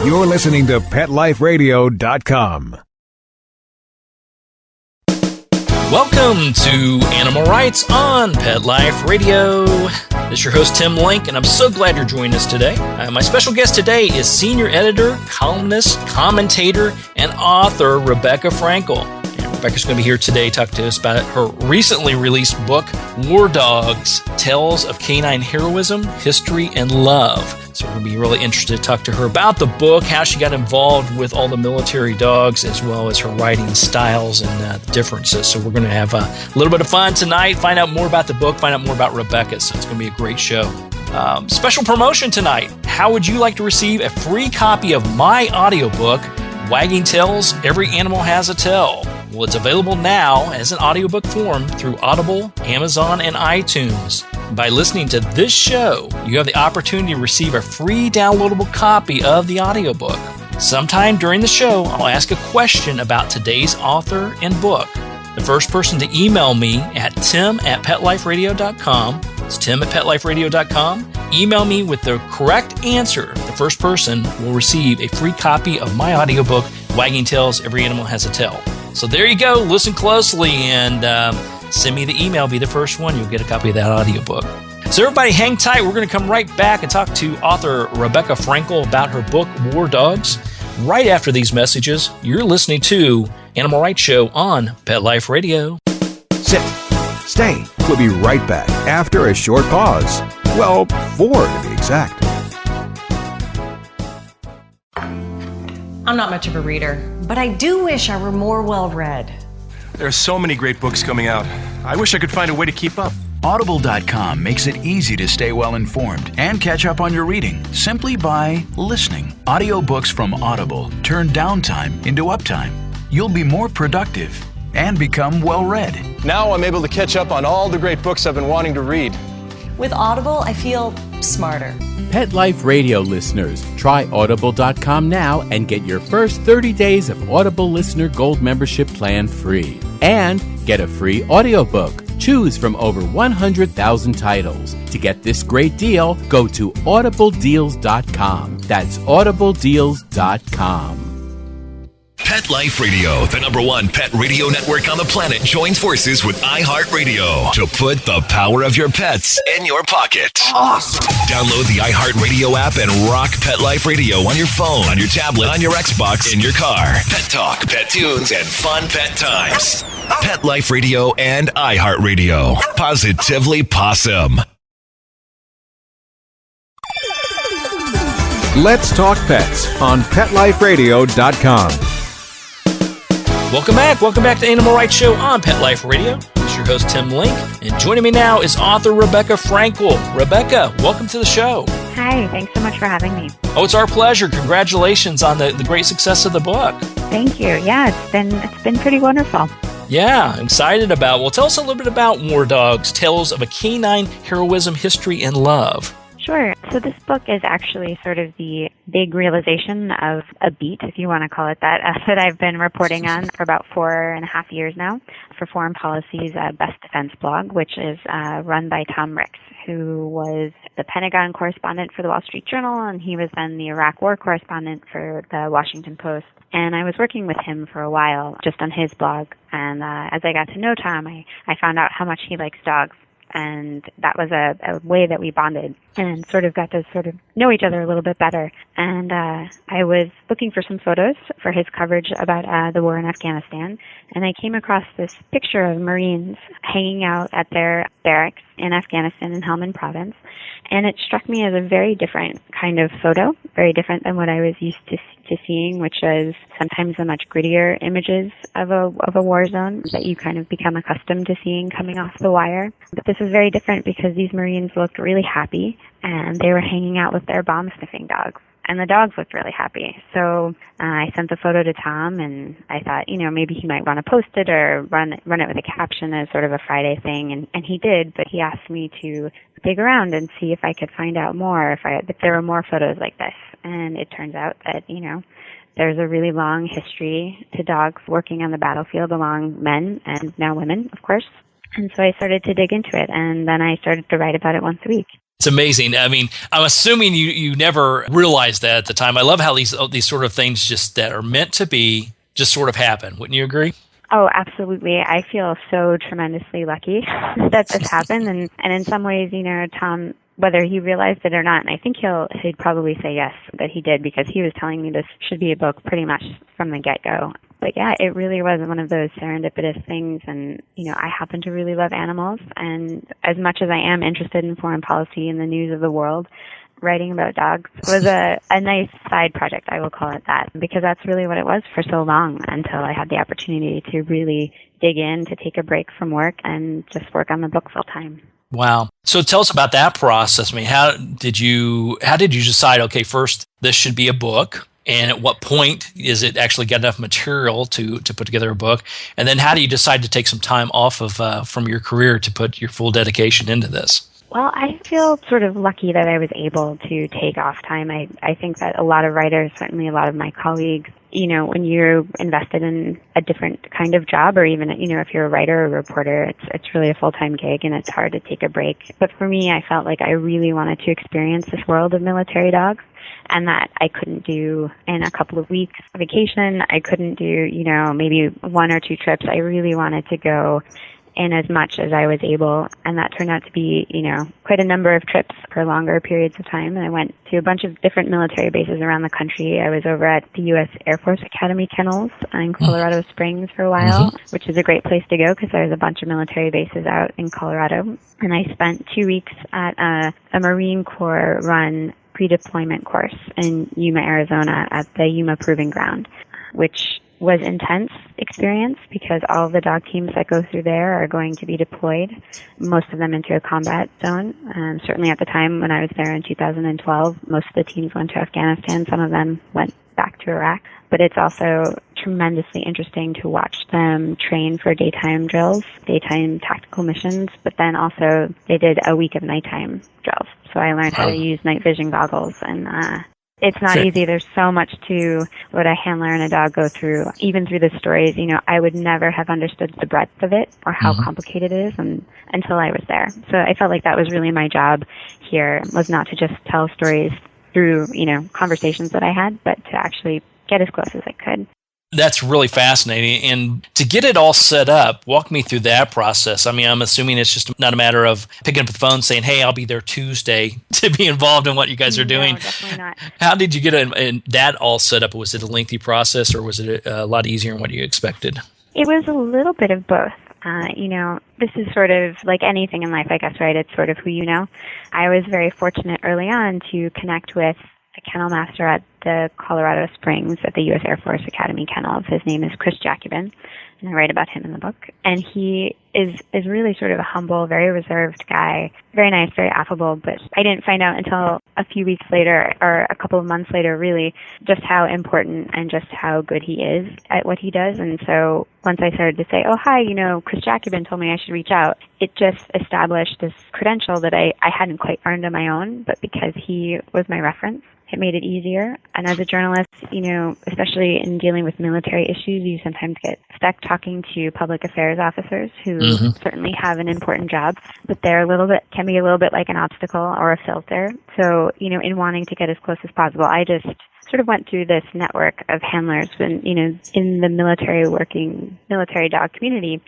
You're listening to PetLifeRadio.com. Welcome to Animal Rights on Pet Life Radio. This is your host, Tim Link, and I'm so glad you're joining us today. My special guest today is senior editor, columnist, commentator, and author Rebecca Frankel. And Rebecca's going to be here today to talk to us about her recently released book, War Dogs, Tales of Canine Heroism, History, and Love. So we're going to be really interested to talk to her about the book, how she got involved with all the military dogs, as well as her writing styles and the differences. So we're going to have a little bit of fun tonight, find out more about the book, find out more about Rebecca. So it's going to be a great show. Special promotion tonight. How would you like to receive a free copy of my audiobook, Wagging Tails, Every Animal Has a Tale? Well, it's available now as an audiobook form through Audible, Amazon, and iTunes. By listening to this show, you have the opportunity to receive a free downloadable copy of the audiobook. Sometime during the show, I'll ask a question about today's author and book. The first person to email me at tim@petliferadio.com. It's tim@petliferadio.com. Email me with the correct answer. The first person will receive a free copy of my audiobook, Wagging Tails, Every Animal Has a Tale. So there you go. Listen closely and send me the email. Be the first one. You'll get a copy of that audiobook. So everybody hang tight. We're going to come right back and talk to author Rebecca Frankel about her book, War Dogs. Right after these messages, you're listening to Animal Rights Show on Pet Life Radio. Sit. Stay. We'll be right back after a short pause. Well, 4 to be exact. I'm not much of a reader, but I do wish I were more well-read. There are so many great books coming out. I wish I could find a way to keep up. Audible.com makes it easy to stay well informed and catch up on your reading simply by listening. Audiobooks from Audible turn downtime into uptime. You'll be more productive and become well-read. Now I'm able to catch up on all the great books I've been wanting to read. With Audible, I feel smarter. Pet Life Radio listeners, try Audible.com now and get your first 30 days of Audible Listener Gold membership plan free. And get a free audiobook. Choose from over 100,000 titles. To get this great deal, go to audibledeals.com. That's audibledeals.com. Pet Life Radio, the #1 pet radio network on the planet, joins forces with iHeartRadio to put the power of your pets in your pocket. Awesome. Download the iHeartRadio app and rock Pet Life Radio on your phone, on your tablet, on your Xbox, in your car. Pet talk, pet tunes, and fun pet times. Pet Life Radio and iHeartRadio. Positively Possum. Let's talk pets on PetLifeRadio.com. Welcome back. Welcome back to Animal Rights Show on Pet Life Radio. This is your host, Tim Link. And joining me now is author Rebecca Frankel. Rebecca, welcome to the show. Hi, thanks so much for having me. Oh, it's our pleasure. Congratulations on the great success of the book. Thank you. Yeah, it's been pretty wonderful. Yeah, I'm excited about. Well, tell us a little bit about War Dogs, Tales of a Canine Heroism, History, and Love. Sure. So this book is actually sort of the big realization of a beat, if you want to call it that, that I've been reporting on for about 4.5 years now for Foreign Policy's Best Defense blog, which is run by Tom Ricks, who was the Pentagon correspondent for the Wall Street Journal, and he was then the Iraq War correspondent for the Washington Post. And I was working with him for a while just on his blog. And as I got to know Tom, I found out how much he likes dogs. And that was a way that we bonded and sort of got to sort of know each other a little bit better. And I was looking for some photos for his coverage about the war in Afghanistan, and I came across this picture of Marines hanging out at their barracks in Afghanistan in Helmand Province. And it struck me as a very different kind of photo, very different than what I was used to seeing, which was sometimes the much grittier images of a war zone that you kind of become accustomed to seeing coming off the wire. But this was very different because these Marines looked really happy, and they were hanging out with their bomb-sniffing dogs. And the dogs looked really happy. So I sent the photo to Tom, and I thought, maybe he might want to post it or run it with a caption as sort of a Friday thing. And he did, but he asked me to dig around and see if I could find out more, if there were more photos like this. And it turns out that, there's a really long history to dogs working on the battlefield along men and now women, of course. And so I started to dig into it, and then I started to write about it once a week. It's amazing. I mean, I'm assuming you never realized that at the time. I love how these sort of things just that are meant to be just sort of happen. Wouldn't you agree? Oh, absolutely. I feel so tremendously lucky that this happened. And in some ways, Tom, whether he realized it or not, and I think he'd probably say yes, that he did, because he was telling me this should be a book pretty much from the get-go. But yeah, it really was one of those serendipitous things. And, I happen to really love animals. And as much as I am interested in foreign policy and the news of the world, writing about dogs was a nice side project, I will call it that, because that's really what it was for so long, until I had the opportunity to really dig in, to take a break from work and just work on the book full time. Wow. So tell us about that process. I mean, how did you decide, okay, first this should be a book? And at what point is it actually got enough material to put together a book? And then how do you decide to take some time off of from your career to put your full dedication into this? Well, I feel sort of lucky that I was able to take off time. I think that a lot of writers, certainly a lot of my colleagues, when you're invested in a different kind of job, or even, if you're a writer or a reporter, it's really a full-time gig and it's hard to take a break. But for me, I felt like I really wanted to experience this world of military dogs, and that I couldn't do in a couple of weeks vacation. I couldn't do, maybe 1 or 2 trips. I really wanted to go in as much as I was able, and that turned out to be, quite a number of trips for longer periods of time. And I went to a bunch of different military bases around the country. I was over at the U.S. Air Force Academy Kennels in Colorado Springs for a while, which is a great place to go because there's a bunch of military bases out in Colorado. And I spent 2 weeks at a Marine Corps run pre-deployment course in Yuma, Arizona at the Yuma Proving Ground, which was intense experience because all of the dog teams that go through there are going to be deployed, most of them into a combat zone. Certainly at the time when I was there in 2012, most of the teams went to Afghanistan. Some of them went back to Iraq. But it's also tremendously interesting to watch them train for daytime drills, daytime tactical missions, but then also they did a week of nighttime drills. So I learned how to use night vision goggles, and it's not easy. There's so much to what a handler and a dog go through. Even through the stories, I would never have understood the breadth of it or how complicated it is until I was there. So I felt like that was really my job here, was not to just tell stories through, conversations that I had, but to actually get as close as I could. That's really fascinating. And to get it all set up, walk me through that process. I mean, I'm assuming it's just not a matter of picking up the phone saying, hey, I'll be there Tuesday to be involved in what you guys are doing. No, definitely not. How did you get that all set up? Was it a lengthy process, or was it a lot easier than what you expected? It was a little bit of both. This is sort of like anything in life, I guess, right? It's sort of who you know. I was very fortunate early on to connect with a kennel master at the Colorado Springs at the U.S. Air Force Academy Kennels. His name is Chris Jacobin, and I write about him in the book. And he is really sort of a humble, very reserved guy, very nice, very affable. But I didn't find out until a few weeks later, or a couple of months later, really, just how important and just how good he is at what he does. And so once I started to say, oh, hi, Chris Jacobin told me I should reach out, it just established this credential that I hadn't quite earned on my own, but because he was my reference, it made it easier. And as a journalist, especially in dealing with military issues, you sometimes get stuck talking to public affairs officers who certainly have an important job, but they're can be a little bit like an obstacle or a filter. So, in wanting to get as close as possible, I just sort of went through this network of handlers when, in the military dog community.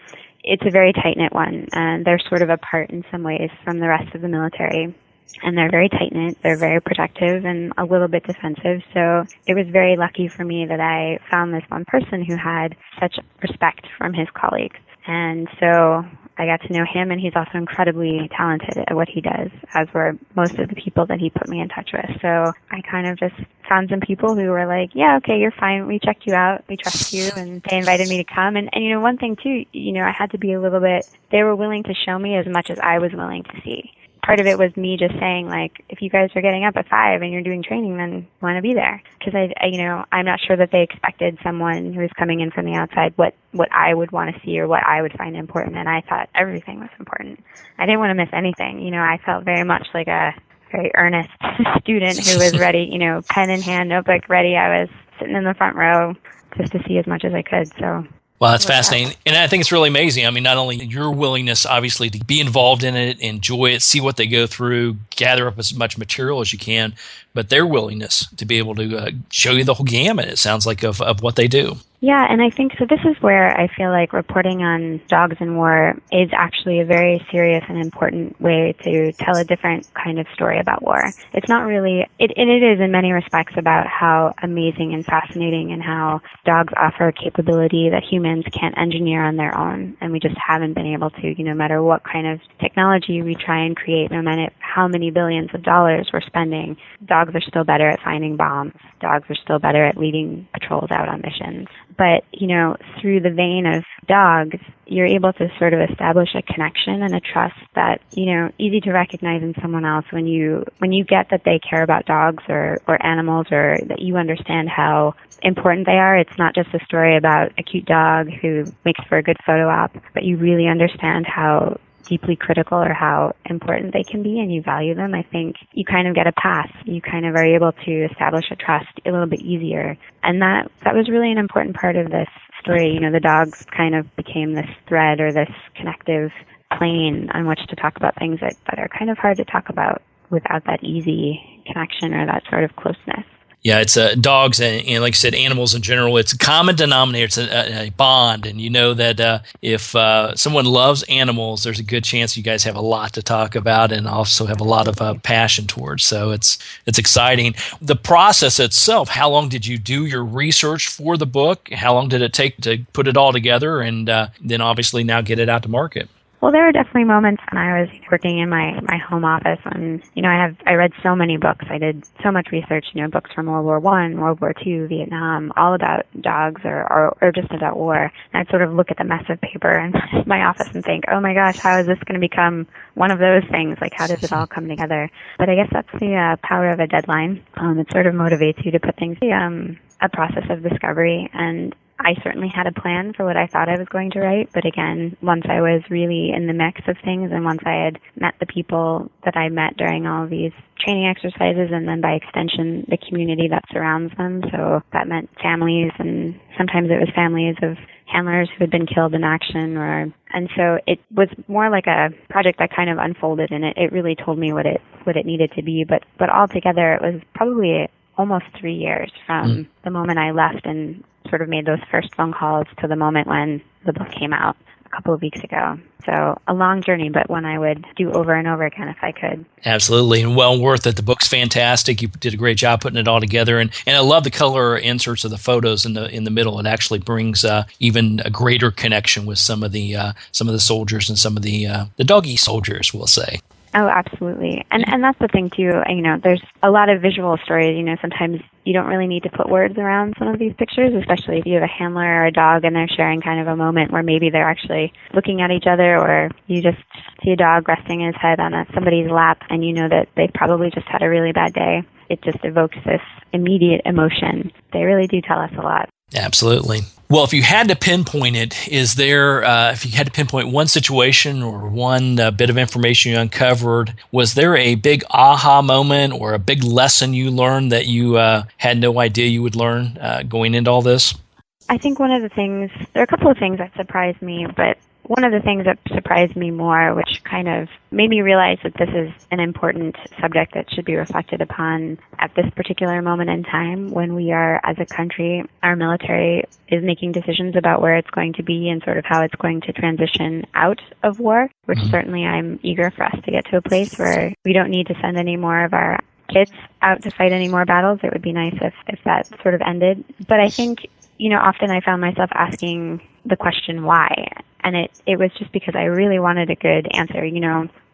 It's a very tight-knit one, and they're sort of apart in some ways from the rest of the military. And they're very tight-knit, they're very protective and a little bit defensive. So it was very lucky for me that I found this one person who had such respect from his colleagues. And so I got to know him, and he's also incredibly talented at what he does, as were most of the people that he put me in touch with. So I kind of just found some people who were like, yeah, okay, you're fine. We checked you out. We trust you. And they invited me to come. And one thing too, I had to be a little bit, they were willing to show me as much as I was willing to see. Part of it was me just saying, like, if you guys are getting up at 5 and you're doing training, then I want to be there. Because I'm not sure that they expected someone who was coming in from the outside what I would want to see or what I would find important. And I thought everything was important. I didn't want to miss anything. I felt very much like a very earnest student who was ready, pen in hand, notebook ready. I was sitting in the front row just to see as much as I could. So Well, that's fascinating. And I think it's really amazing. I mean, not only your willingness, obviously, to be involved in it, enjoy it, see what they go through, gather up as much material as you can, but their willingness to be able to show you the whole gamut, it sounds like, of what they do. Yeah, and I think so this is where I feel like reporting on dogs in war is actually a very serious and important way to tell a different kind of story about war. It's not really, it is in many respects about how amazing and fascinating and how dogs offer a capability that humans can't engineer on their own, and we just haven't been able to, no matter what kind of technology we try and create, no matter how many billions of dollars we're spending, dogs are still better at finding bombs. Dogs are still better at leading patrols out on missions. But, through the vein of dogs, you're able to sort of establish a connection and a trust that, easy to recognize in someone else when you get that they care about dogs or animals, or that you understand how important they are. It's not just a story about a cute dog who makes for a good photo op, but you really understand how deeply critical or how important they can be, and you value them. I think you kind of get a pass. You kind of are able to establish a trust a little bit easier. And that was really an important part of this story. The dogs kind of became this thread or this connective plane on which to talk about things that are kind of hard to talk about without that easy connection or that sort of closeness. Yeah, it's dogs and like I said, animals in general. It's a common denominator. It's a bond, and you know that if someone loves animals, there's a good chance you guys have a lot to talk about and also have a lot of passion towards. So it's exciting. The process itself. How long did you do your research for the book? How long did it take to put it all together, and then obviously now get it out to market? Well, there were definitely moments when I was working in my home office when, I read so many books. I did so much research, books from World War I, World War II, Vietnam, all about dogs or just about war. And I'd sort of look at the mess of paper in my office and think, oh my gosh, how is this going to become one of those things? Like, how does it all come together? But I guess that's the power of a deadline. It sort of motivates you to put things, a process of discovery. And I certainly had a plan for what I thought I was going to write, but again, once I was really in the mix of things and once I had met the people that I met during all of these training exercises and then by extension the community that surrounds them, so that meant families, and sometimes it was families of handlers who had been killed in action, and so it was more like a project that kind of unfolded, and it really told me what it needed to be, but altogether it was probably almost 3 years from the moment I left and sort of made those first phone calls to the moment when the book came out a couple of weeks ago. So a long journey, but one I would do over and over again if I could. Absolutely, and well worth it. The book's fantastic. You did a great job putting it all together, and I love the color inserts of the photos in the middle. It actually brings even a greater connection with some of the soldiers and some of the doggy soldiers, we'll say. Oh, absolutely. And that's the thing, too. There's a lot of visual stories. Sometimes you don't really need to put words around some of these pictures, especially if you have a handler or a dog and they're sharing kind of a moment where maybe they're actually looking at each other, or you just see a dog resting his head on somebody's lap and you know that they've probably just had a really bad day. It just evokes this immediate emotion. They really do tell us a lot. Absolutely. Well, if you had to pinpoint it, if you had to pinpoint one situation or one bit of information you uncovered, was there a big aha moment or a big lesson you learned that you had no idea you would learn going into all this? I think there are a couple of things that surprised me, but one of the things that surprised me more, which kind of made me realize that this is an important subject that should be reflected upon at this particular moment in time when we are, as a country, our military is making decisions about where it's going to be and sort of how it's going to transition out of war, which certainly I'm eager for us to get to a place where we don't need to send any more of our kids out to fight any more battles. It would be nice if that sort of ended. But I think, often I found myself asking the question why. And it was just because I really wanted a good answer.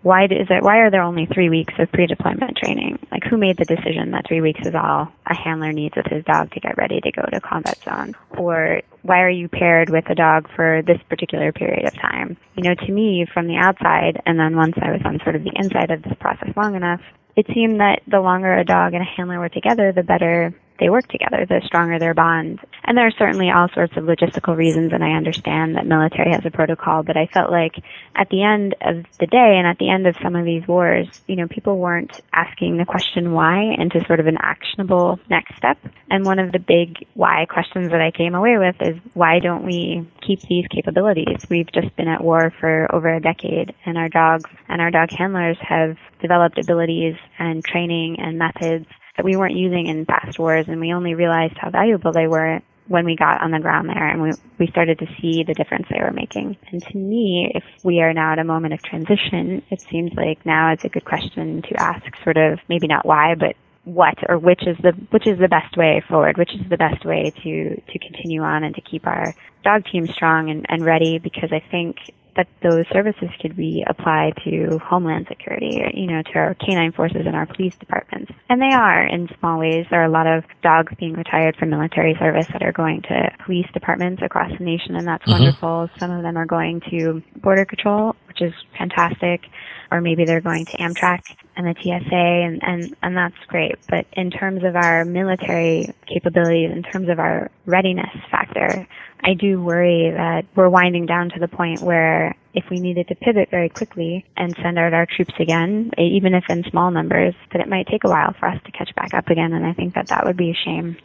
Why are there only 3 weeks of pre-deployment training? Like, who made the decision that 3 weeks is all a handler needs with his dog to get ready to go to combat zone? Or why are you paired with a dog for this particular period of time? To me, from the outside, and then once I was on sort of the inside of this process long enough, it seemed that the longer a dog and a handler were together, the better they work together, the stronger their bond. And there are certainly all sorts of logistical reasons, and I understand that military has a protocol, but I felt like at the end of the day and at the end of some of these wars, people weren't asking the question why into sort of an actionable next step. And one of the big why questions that I came away with is, why don't we keep these capabilities? We've just been at war for over a decade, and our dogs and our dog handlers have developed abilities and training and methods that we weren't using in past wars, and we only realized how valuable they were when we got on the ground there and we started to see the difference they were making. And to me, if we are now at a moment of transition, it seems like now is a good question to ask, sort of, maybe not why, but what, or which is the best way forward, which is the best way to continue on and to keep our dog team strong and ready, because I think that those services could be applied to Homeland Security, to our canine forces and our police departments. And they are in small ways. There are a lot of dogs being retired from military service that are going to police departments across the nation, and that's wonderful. Some of them are going to Border Patrol, which is fantastic, or maybe they're going to Amtrak and the TSA, and that's great. But in terms of our military capabilities, in terms of our readiness factor, I do worry that we're winding down to the point where if we needed to pivot very quickly and send out our troops again, even if in small numbers, that it might take a while for us to catch back up again, and I think that would be a shame.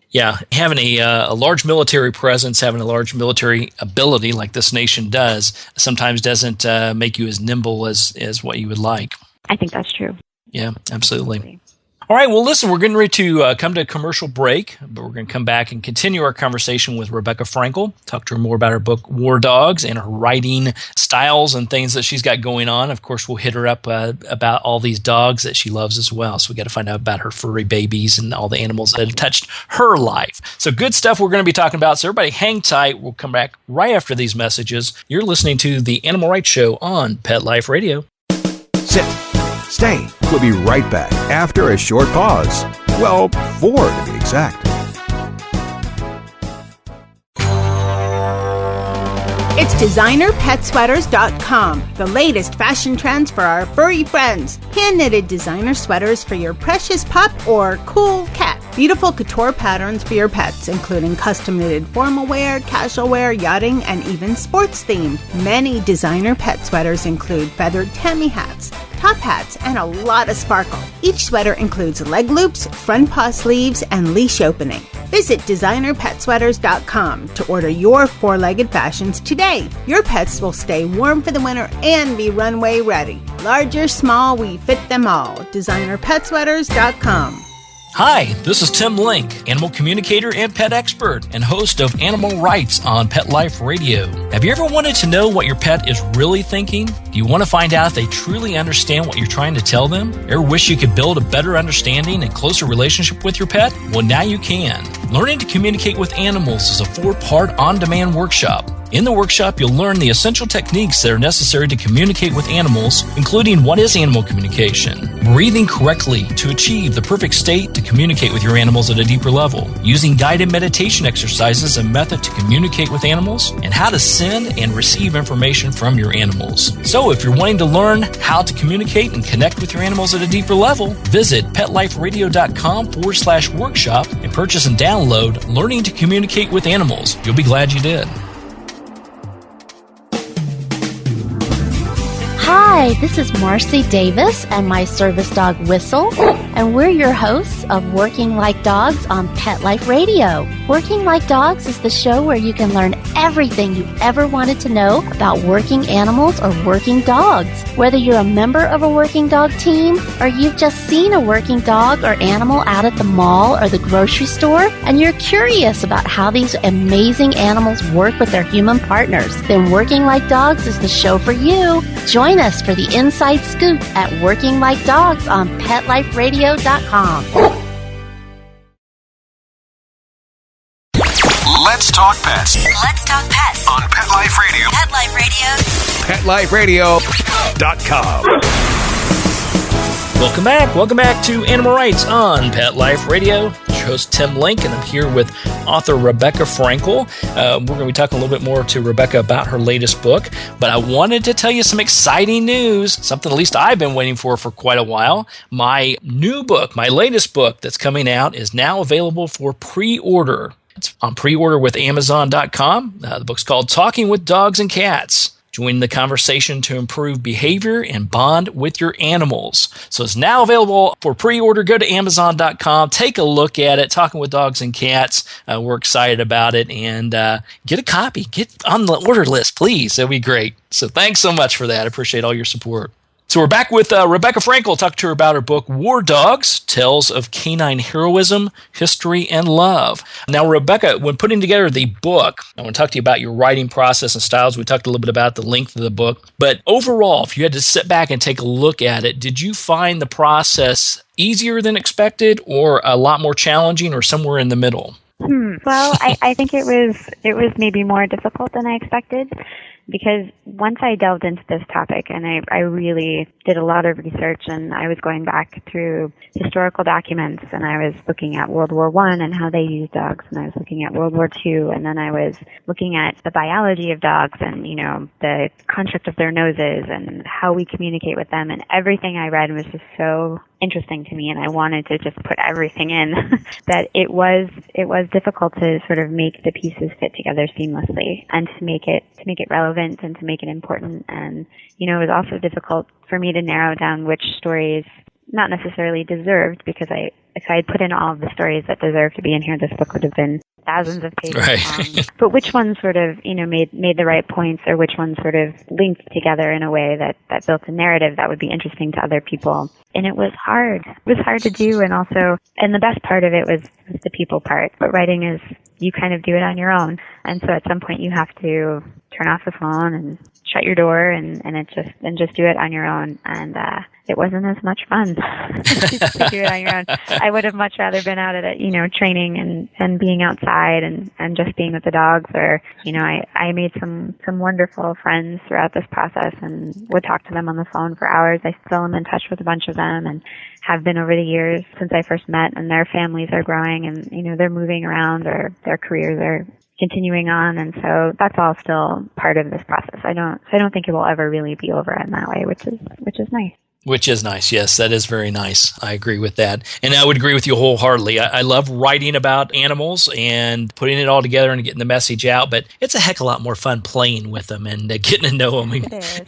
Yeah, having a large military presence, having a large military ability like this nation does, sometimes doesn't make you as nimble as what you would like. I think that's true. Yeah, absolutely. All right, well, listen, we're getting ready to come to a commercial break, but we're going to come back and continue our conversation with Rebecca Frankel, talk to her more about her book, War Dogs, and her writing styles and things that she's got going on. Of course, we'll hit her up about all these dogs that she loves as well, so we got to find out about her furry babies and all the animals that have touched her life. So good stuff we're going to be talking about, so everybody hang tight. We'll come back right after these messages. You're listening to The Animal Rights Show on Pet Life Radio. Sit. Stay. We'll be right back after a short pause. Well, 4 to be exact. It's designerpetsweaters.com, the latest fashion trends for our furry friends. Hand-knitted designer sweaters for your precious pup or cool cat. Beautiful couture patterns for your pets, including custom-knitted formal wear, casual wear, yachting, and even sports themed. Many designer pet sweaters include feathered Tammy hats, top hats, and a lot of sparkle. Each sweater includes leg loops, front paw sleeves, and leash opening. Visit designerpetsweaters.com to order your four-legged fashions today. Your pets will stay warm for the winter and be runway ready. Large or small, we fit them all. designerpetsweaters.com. Hi, this is Tim Link, animal communicator and pet expert and host of Animal Rights on Pet Life Radio. Have you ever wanted to know what your pet is really thinking? Do you want to find out if they truly understand what you're trying to tell them? Ever wish you could build a better understanding and closer relationship with your pet? Well, now you can. Learning to Communicate with Animals is a 4-part on-demand workshop. In the workshop, you'll learn the essential techniques that are necessary to communicate with animals, including what is animal communication, breathing correctly to achieve the perfect state to communicate with your animals at a deeper level, using guided meditation exercises as a method to communicate with animals, and how to send and receive information from your animals. So if you're wanting to learn how to communicate and connect with your animals at a deeper level, visit petliferadio.com/workshop and purchase and download Learning to Communicate with Animals. You'll be glad you did. Hi, this is Marcy Davis and my service dog Whistle, and we're your hosts of Working Like Dogs on Pet Life Radio. Working Like Dogs is the show where you can learn everything you ever wanted to know about working animals or working dogs. Whether you're a member of a working dog team or you've just seen a working dog or animal out at the mall or the grocery store and you're curious about how these amazing animals work with their human partners, then Working Like Dogs is the show for you. Join us for the inside scoop at Working Like Dogs on PetLifeRadio.com. Let's talk pets. Let's talk pets On Pet Life Radio. Pet Life Radio. PetLifeRadio.com. Welcome back to Animal Rights on Pet Life Radio. your host, Tim Link, and I'm here with author Rebecca Frankel. We're going to be talking a little bit more to Rebecca about her latest book, but I wanted to tell you some exciting news, something at least I've been waiting for quite a while. My new book, my latest book that's coming out, is now available for pre-order. It's on pre-order with Amazon.com. The book's called Talking with Dogs and Cats. Join the conversation to improve behavior and bond with your animals. So it's now available for pre-order. Go to Amazon.com. Take a look at it. Talking with Dogs and Cats. We're excited about it. And get a copy. Get on the order list, please. That'd be great. So thanks so much for that. I appreciate all your support. So we're back with Rebecca Frankel. Talk to her about her book, War Dogs, Tales of Canine Heroism, History, and Love. Now, Rebecca, when putting together the book, I want to talk to you about your writing process and styles. We talked a little bit about the length of the book. But overall, if you had to sit back and take a look at it, did you find the process easier than expected or a lot more challenging or somewhere in the middle? Well, I think it was maybe more difficult than I expected, because once I delved into this topic and I really did a lot of research, and I was going back through historical documents, and I was looking at World War I and how they used dogs, and I was looking at World War II, and then I was looking at the biology of dogs and, you know, the construct of their noses and how we communicate with them, and everything I read was just so interesting to me, and I wanted to just put everything in that it was difficult to sort of make the pieces fit together seamlessly and to make it relevant and to make it important. And, you know, it was also difficult for me to narrow down which stories not necessarily deserved, because if I had put in all of the stories that deserved to be in here, this book would have been thousands of pages long. But which ones sort of, you know, made the right points, or which ones sort of linked together in a way that built a narrative that would be interesting to other people. And it was hard. It was hard to do, and the best part of it was the people part. But writing is, you kind of do it on your own. And so at some point you have to turn off the phone and shut your door and just do it on your own. And it wasn't as much fun to do it on your own. I would have much rather been out at it, you know, training and being outside and just being with the dogs. Or, you know, I made some wonderful friends throughout this process and would talk to them on the phone for hours. I still am in touch with a bunch of them and have been over the years since I first met, and their families are growing, and, you know, they're moving around, or their careers are continuing on, and so that's all still part of this process. I don't think it will ever really be over in that way, which is nice. Which is nice. Yes, that is very nice. I agree with that. And I would agree with you wholeheartedly. I love writing about animals and putting it all together and getting the message out, but it's a heck of a lot more fun playing with them and getting to know them. It is.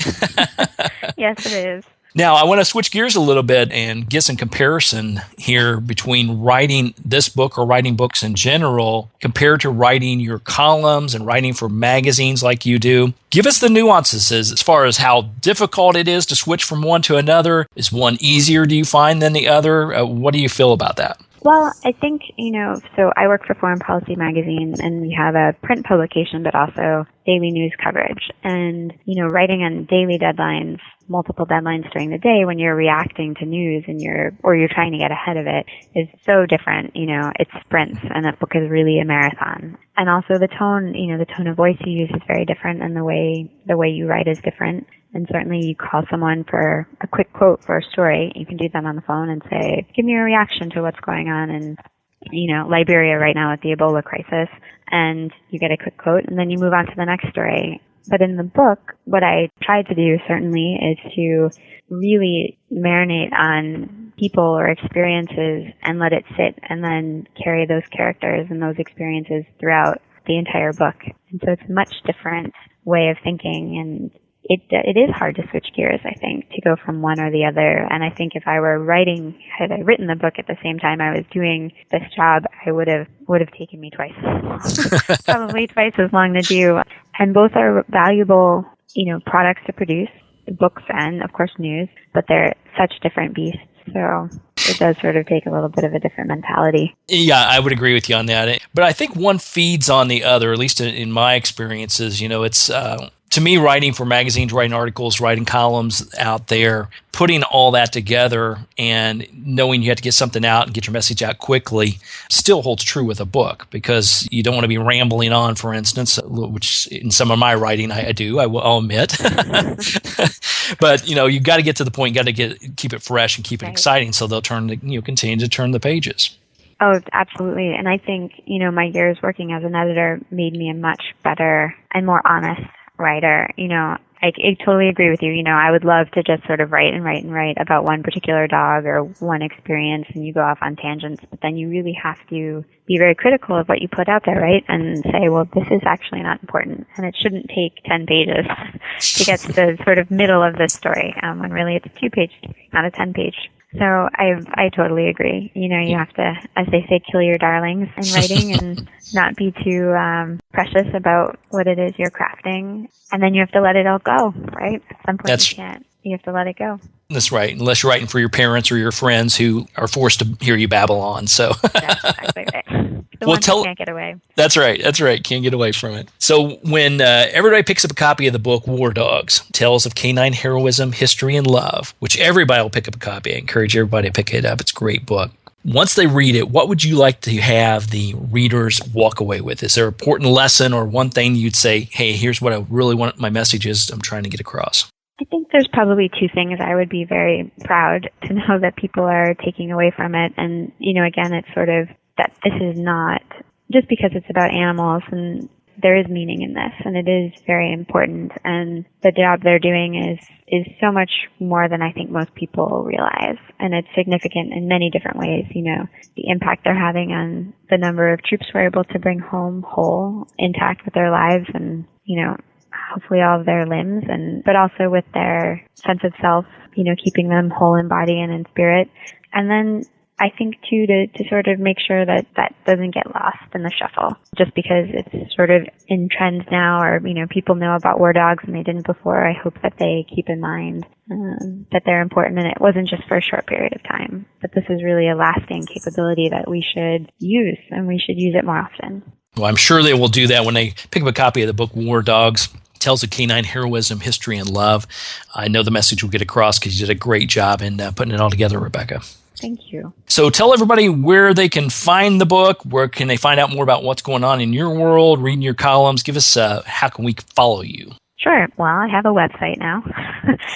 Yes, it is. Now, I want to switch gears a little bit and get some comparison here between writing this book or writing books in general compared to writing your columns and writing for magazines like you do. Give us the nuances as far as how difficult it is to switch from one to another. Is one easier, do you find, than the other? What do you feel about that? Well, I think, you know, so I work for Foreign Policy Magazine, and we have a print publication, but also daily news coverage. And, you know, writing on daily deadlines, multiple deadlines during the day when you're reacting to news and you're trying to get ahead of it is so different. You know, it's sprints, and that book is really a marathon. And also the tone of voice you use is very different, and the way you write is different. And certainly you call someone for a quick quote for a story, you can do that on the phone and say, give me a reaction to what's going on in, you know, Liberia right now with the Ebola crisis. And you get a quick quote, and then you move on to the next story. But in the book, what I tried to do certainly is to really marinate on people or experiences and let it sit, and then carry those characters and those experiences throughout the entire book. And so it's a much different way of thinking, and it is hard to switch gears, I think, to go from one or the other. And I think if I were had I written the book at the same time I was doing this job, I would have taken me twice as long, probably twice as long to do. And both are valuable, you know, products to produce, books and, of course, news, but they're such different beasts. So it does sort of take a little bit of a different mentality. Yeah, I would agree with you on that. But I think one feeds on the other, at least in my experiences. You know, it's to me, writing for magazines, writing articles, writing columns out there, putting all that together and knowing you have to get something out and get your message out quickly still holds true with a book, because you don't want to be rambling on, for instance, which in some of my writing I do, I'll admit. But, you know, you've got to get to the point, you got to keep it fresh and keep it exciting so they'll continue to turn the pages. Oh, absolutely. And I think, my years working as an editor made me a much better and more honest writer. I totally agree with you. I would love to just sort of write and write and write about one particular dog or one experience, and you go off on tangents, but then you really have to be very critical of what you put out there, right? And say, well, this is actually not important, and it shouldn't take 10 pages to get to the sort of middle of this story, when really it's a 2-page story, not a 10-page. So I totally agree. You have to, as they say, kill your darlings in writing and not be too precious about what it is you're crafting. And then you have to let it all go, right? At some point you have to let it go. That's right, unless you're writing for your parents or your friends who are forced to hear you babble on. So that's exactly right. The ones who can't get away. That's right. Can't get away from it. So when everybody picks up a copy of the book War Dogs, Tales of Canine Heroism, History, and Love, which everybody will pick up a copy. I encourage everybody to pick it up. It's a great book. Once they read it, what would you like to have the readers walk away with? Is there an important lesson or one thing you'd say, hey, here's what I really want my message is I'm trying to get across? I think there's probably 2 things I would be very proud to know that people are taking away from it. And, again, it's sort of that this is not just because it's about animals, and there is meaning in this, and it is very important. And the job they're doing is so much more than I think most people realize. And it's significant in many different ways. The impact they're having on the number of troops we're able to bring home whole, intact with their lives, and, hopefully all of their limbs, but also with their sense of self, keeping them whole in body and in spirit. And then I think too to sort of make sure that doesn't get lost in the shuffle, just because it's sort of in trend now, or people know about war dogs and they didn't before. I hope that they keep in mind that they're important, and it wasn't just for a short period of time, but this is really a lasting capability that we should use, and we should use it more often. Well, I'm sure they will do that when they pick up a copy of the book War Dogs, Tales of Canine Heroism, History, and Love. I know the message will get across because you did a great job in putting it all together, Rebecca. Thank you. So tell everybody where they can find the book, where can they find out more about what's going on in your world, reading your columns. Give us how can we follow you? Sure. Well, I have a website now.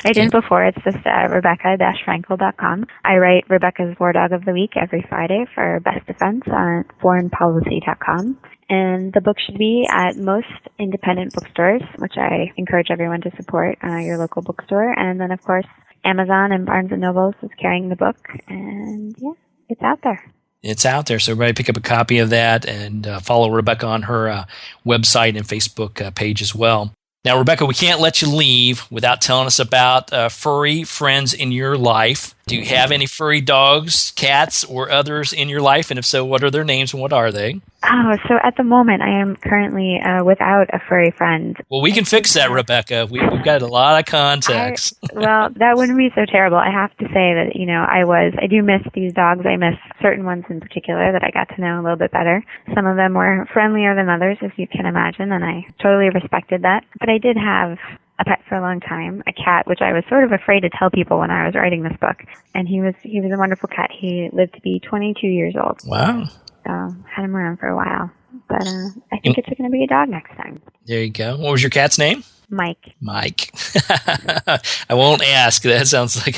I didn't before. It's just Rebecca-Frankel.com. I write Rebecca's War Dog of the Week every Friday for Best Defense on foreignpolicy.com. And the book should be at most independent bookstores, which I encourage everyone to support, your local bookstore. And then, of course, Amazon and Barnes & Noble is carrying the book. And, yeah, it's out there. It's out there, so everybody pick up a copy of that and follow Rebecca on her website and Facebook page as well. Now, Rebecca, we can't let you leave without telling us about furry friends in your life. Do you have any furry dogs, cats, or others in your life? And if so, what are their names and what are they? Oh, so at the moment, I am currently without a furry friend. Well, we can fix that, Rebecca. We've got a lot of contacts. Well, that wouldn't be so terrible. I have to say that, I do miss these dogs. I miss certain ones in particular that I got to know a little bit better. Some of them were friendlier than others, as you can imagine, and I totally respected that. But I did have a pet for a long time, a cat, which I was sort of afraid to tell people when I was writing this book. And he was a wonderful cat. He lived to be 22 years old. Wow. So had him around for a while. But I think it's going to be a dog next time. There you go. What was your cat's name? Mike. I won't ask. That sounds like...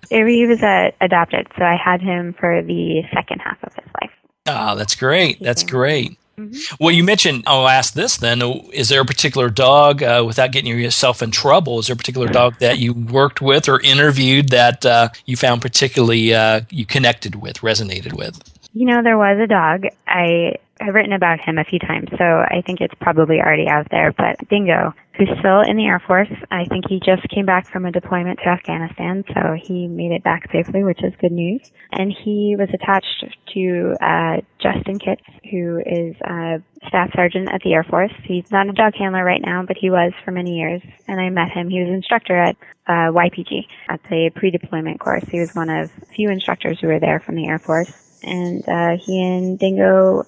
He was adopted, so I had him for the second half of his life. Oh, that's great. That's great. Mm-hmm. Well, you mentioned, I'll ask this then, is there a particular dog, without getting yourself in trouble, is there a particular dog that you worked with or interviewed that you found particularly you connected with, resonated with? There was a dog. I've written about him a few times, so I think it's probably already out there. But Dingo, who's still in the Air Force, I think he just came back from a deployment to Afghanistan, so he made it back safely, which is good news. And he was attached to Justin Kitts, who is a staff sergeant at the Air Force. He's not a dog handler right now, but he was for many years. And I met him. He was an instructor at YPG, at the pre-deployment course. He was one of a few instructors who were there from the Air Force. And he and Dingo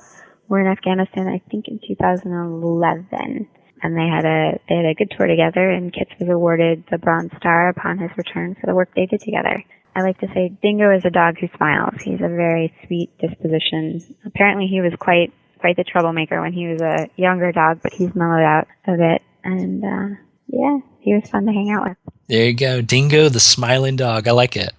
were in Afghanistan, I think, in 2011. And they had a good tour together, and Kitts was awarded the Bronze Star upon his return for the work they did together. I like to say Dingo is a dog who smiles. He's a very sweet disposition. Apparently he was quite the troublemaker when he was a younger dog, but he's mellowed out a bit. And yeah, he was fun to hang out with. There you go. Dingo, the smiling dog. I like it.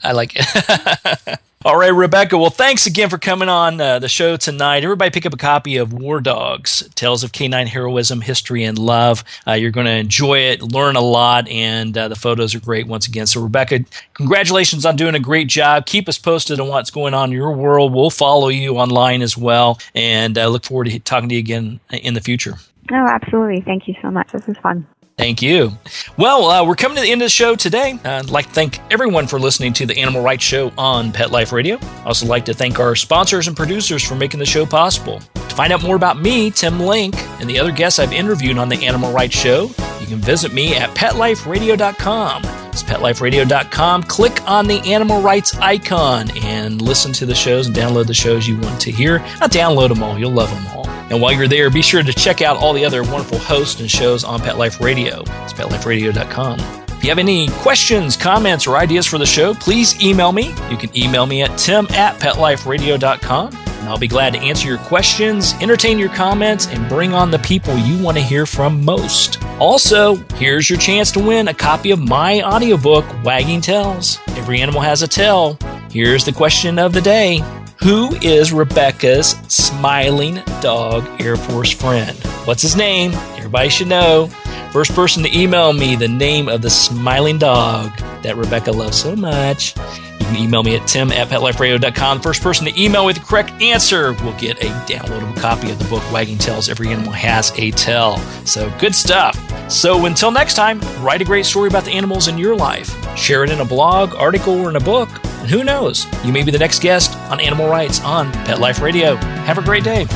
All right, Rebecca. Well, thanks again for coming on the show tonight. Everybody pick up a copy of War Dogs, Tales of Canine Heroism, History, and Love. You're going to enjoy it, learn a lot, and the photos are great once again. So, Rebecca, congratulations on doing a great job. Keep us posted on what's going on in your world. We'll follow you online as well, and look forward to talking to you again in the future. Oh, absolutely. Thank you so much. This was fun. Thank you. Well, we're coming to the end of the show today. I'd like to thank everyone for listening to the Animal Rights Show on Pet Life Radio. I'd also like to thank our sponsors and producers for making the show possible. To find out more about me, Tim Link, and the other guests I've interviewed on the Animal Rights Show, you can visit me at PetLifeRadio.com. It's PetLifeRadio.com. Click on the Animal Rights icon and listen to the shows and download the shows you want to hear. Not download them all. You'll love them all. And while you're there, be sure to check out all the other wonderful hosts and shows on Pet Life Radio. It's PetLifeRadio.com. If you have any questions, comments, or ideas for the show, please email me. You can email me at tim@PetLifeRadio.com. And I'll be glad to answer your questions, entertain your comments, and bring on the people you want to hear from most. Also, here's your chance to win a copy of my audiobook, Wagging Tails. Every animal has a tail. Here's the question of the day. Who is Rebecca's smiling dog Air Force friend? What's his name? Everybody should know. First person to email me the name of the smiling dog that Rebecca loves so much, you can email me at tim@PetLifeRadio.com. First person to email with the correct answer will get a downloadable copy of the book Wagging Tails. Every Animal Has a Tail. So good stuff. So until next time, write a great story about the animals in your life. Share it in a blog, article, or in a book. And who knows, you may be the next guest on Animal Rights on Pet Life Radio. Have a great day.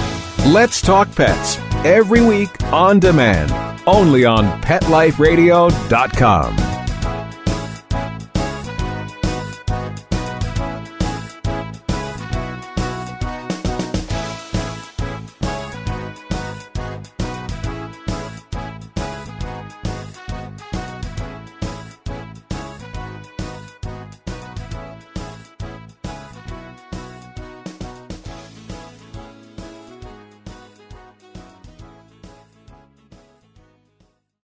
Let's Talk Pets, every week on demand, only on PetLifeRadio.com.